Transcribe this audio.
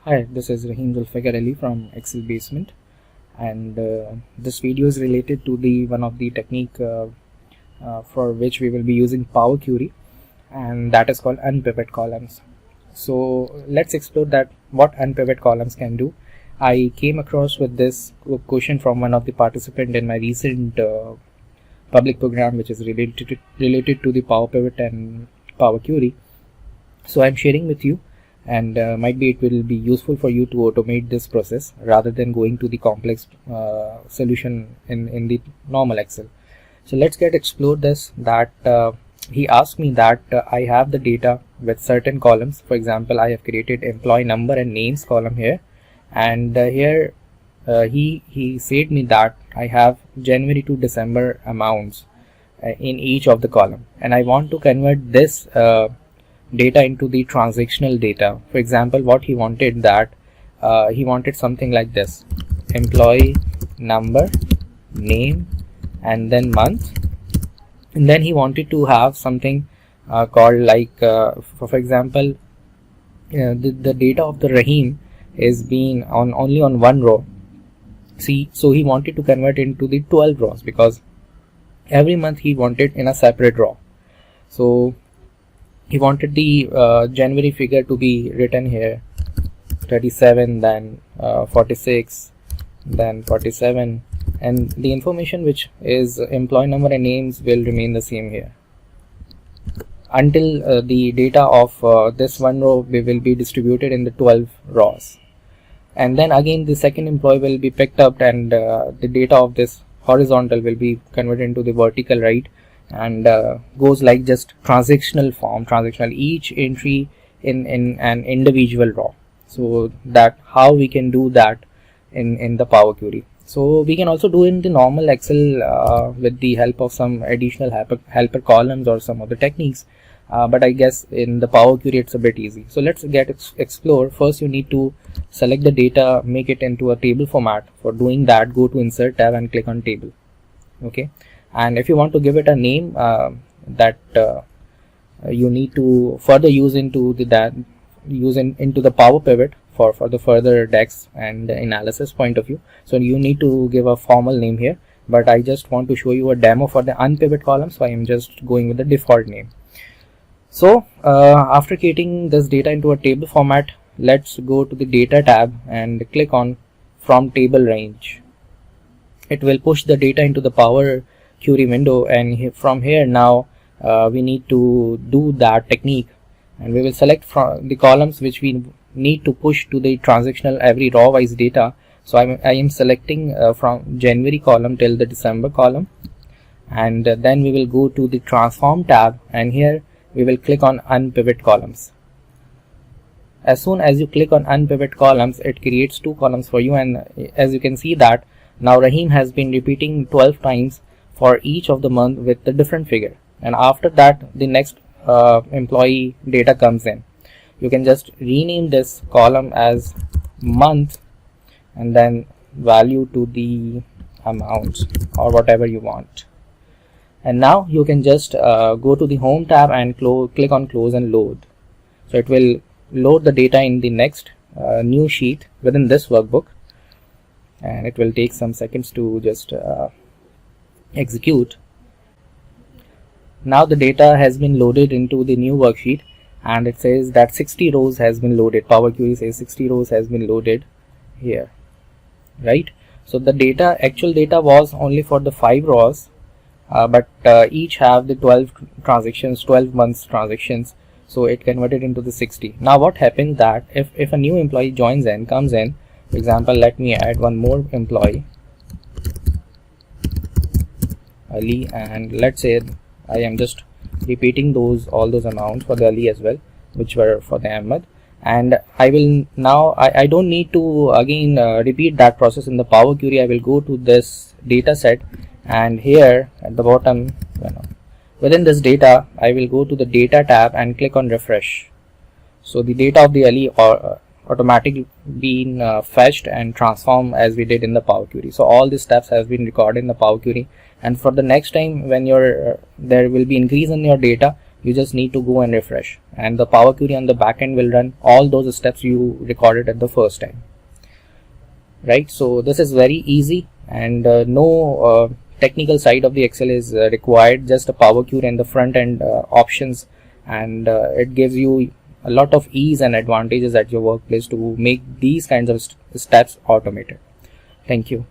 Hi, this is Rahim Zulfikar Ali from Excel Basement, and this video is related to the one of the technique for which we will be using Power Query, and that is called unpivot columns. So let's explore that what unpivot columns can do. I came across with this question from one of the participant in my recent public program, which is related to the Power Pivot and Power Query. So I'm sharing with you, and might be it will be useful for you to automate this process rather than going to the complex solution in the normal Excel. So let's explore this. That he asked me that I have the data with certain columns. For example, I have created employee number and names column here, and here he said me that I have January to December amounts in each of the column, and I want to convert this data into the transactional data. For example, what he wanted, that he wanted something like this: employee number, name, and then month, and then he wanted to have something called like for example, the data of the Rahim is being only on one row. See, so he wanted to convert into the 12 rows because every month he wanted in a separate row. So he wanted the January figure to be written here, 37, then 46, then 47, and the information which is employee number and names will remain the same here until the data of this one row will be distributed in the 12 rows. And then again the second employee will be picked up, and the data of this horizontal will be converted into the vertical, right? And goes like just transactional form, each entry in an individual row. So that how we can do that in the Power Query. So we can also do in the normal Excel with the help of some additional helper columns or some other techniques, but I guess in the Power Query it's a bit easy. So let's explore. First you need to select the data, make it into a table format. For doing that, go to Insert tab and click on Table. Okay. And if you want to give it a name that you need to further use into the Power Pivot for the further DEX and analysis point of view, so you need to give a formal name here, but I just want to show you a demo for the unpivot column, so I am just going with the default name. So after creating this data into a table format, let's go to the Data tab and click on From Table Range. It will push the data into the Power Query window, and from here now we need to do that technique, and we will select from the columns which we need to push to the transactional every row wise data. So I am selecting from January column till the December column, and then we will go to the Transform tab, and here we will click on Unpivot columns. As soon as you click on Unpivot columns, it creates two columns for you, and as you can see that now Rahim has been repeating 12 times for each of the month with the different figure, and after that the next employee data comes in. You can just rename this column as month and then value to the amount or whatever you want. And now you can just go to the Home tab and click on Close and Load. So it will load the data in the next new sheet within this workbook, and it will take some seconds to just execute. Now the data has been loaded into the new worksheet, and it says that 60 rows has been loaded. Power Query says 60 rows has been loaded here, right? So the actual data was only for the 5 rows, but each have the 12 transactions, 12 months transactions, so it converted into the 60. Now what happens that if a new employee comes in, for example, let me add one more employee, Ali, and let's say I am just repeating all those amounts for the Ali as well, which were for the Ahmed, and I will now I don't need to again repeat that process in the Power Query. I will go to this data set, and here at the bottom, within this data, I will go to the Data tab and click on Refresh. So the data of the Ali automatically been fetched and transformed as we did in the Power Query. So all these steps have been recorded in the Power Query, and for the next time when there will be increase in your data, you just need to go and refresh, and the Power Query on the backend will run all those steps you recorded at the first time, right? So this is very easy, and no technical side of the Excel is required, just a Power Query and the front end options, and it gives you a lot of ease and advantages at your workplace to make these kinds of steps automated. Thank you.